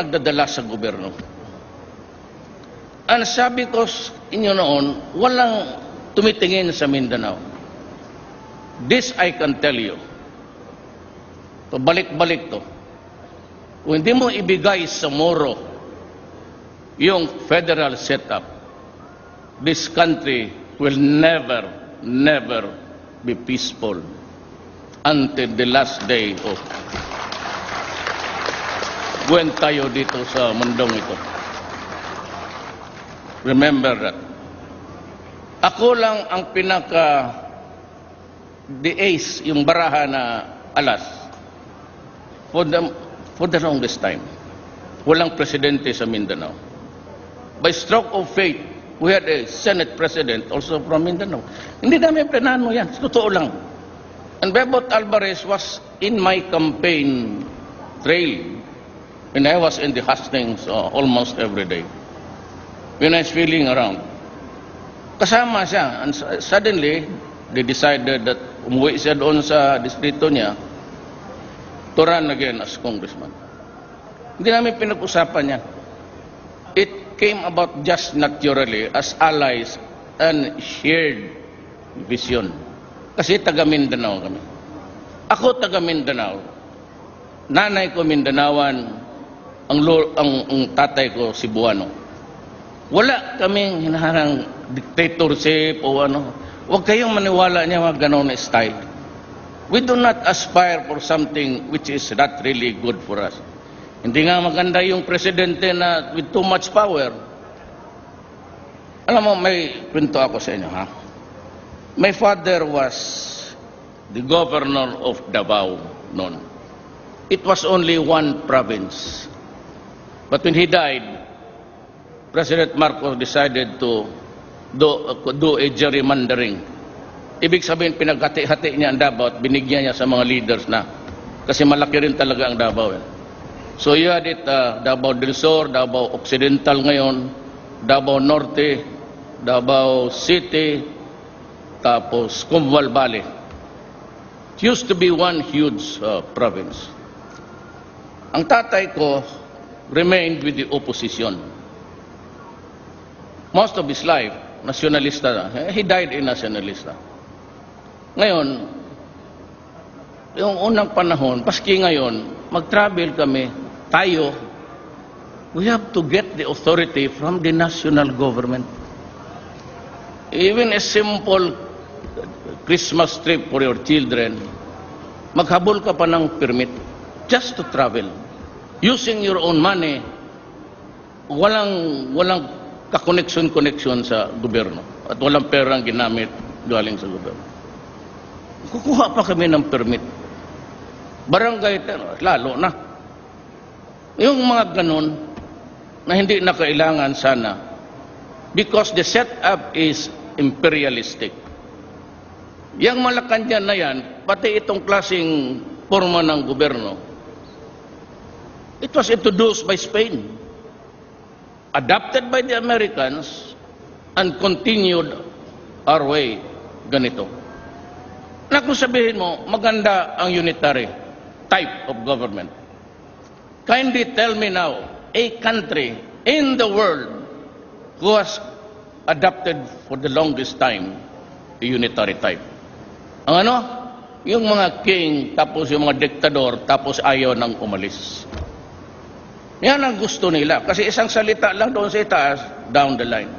nagdadala sa gobyerno. Ang sabi ko inyo noon, walang tumitingin sa Mindanao. This I can tell you. Balik-balik to. Kung hindi mo ibigay sa Moro yung federal setup, this country will never be peaceful until the last day of buwan tayo dito sa mundong ito. Remember that. Ako lang ang the ace, yung baraha na alas for the longest time. Walang presidente sa Mindanao. By stroke of fate, we had a Senate President also from Mindanao. Hindi namin planano yan. Totoo lang. And Bebot Alvarez was in my campaign trail when I was in the hustings almost every day. When I was feeling around. Kasama siya. And suddenly, they decided that umuwi siya doon sa distrito niya to run again as congressman. Hindi namin pinag-usapan yan. It came about just naturally as allies and shared vision. Kasi taga Mindanao kami. Ako taga Mindanao. Nanay ko Mindanawan, ang tatay ko Cebuano. Wala kaming hinaharang dictatorship o ano. Huwag kayong maniwala niya mga ganon na style. We do not aspire for something which is not really good for us. Hindi nga maganda yung presidente na with too much power. Alam mo, may kwento ako sa inyo, ha? My father was the governor of Davao noon. It was only one province. But when he died, President Marcos decided to do a gerrymandering. Ibig sabihin, pinaghati-hati niya ang Davao at binigyan niya sa mga leaders na. Kasi malaki rin talaga ang Davao. So you had it, Davao del Sur, Davao Occidental ngayon, Davao Norte, Davao City, tapos Cumbal Valley. It used to be one huge province. Ang tatay ko remained with the opposition. Most of his life, nationalista na. He died a nationalista. Ngayon, yung unang panahon, paski ngayon, mag-travel kami, tayo, we have to get the authority from the national government. Even a simple Christmas trip for your children, maghabol ka pa ng permit just to travel. Using your own money, walang ka-connection sa gobyerno at walang perang ginamit galing sa gobyerno. Kukuha pa kami ng permit. Barangay, lalo na. Yung mga ganun na hindi na kailangan sana because the setup is imperialistic. Yang Malacanang na yan, pati itong klaseng forma ng gobyerno, it was introduced by Spain. Adopted by the Americans and continued our way ganito. Na kung sabihin mo, maganda ang unitary type of government. Kindly tell me now, a country in the world who has adopted for the longest time the unitary type. Ang ano? Yung mga king, tapos yung mga diktador, tapos ayaw nang umalis. Yan ang gusto nila. Kasi isang salita lang doon sa itaas, down the line.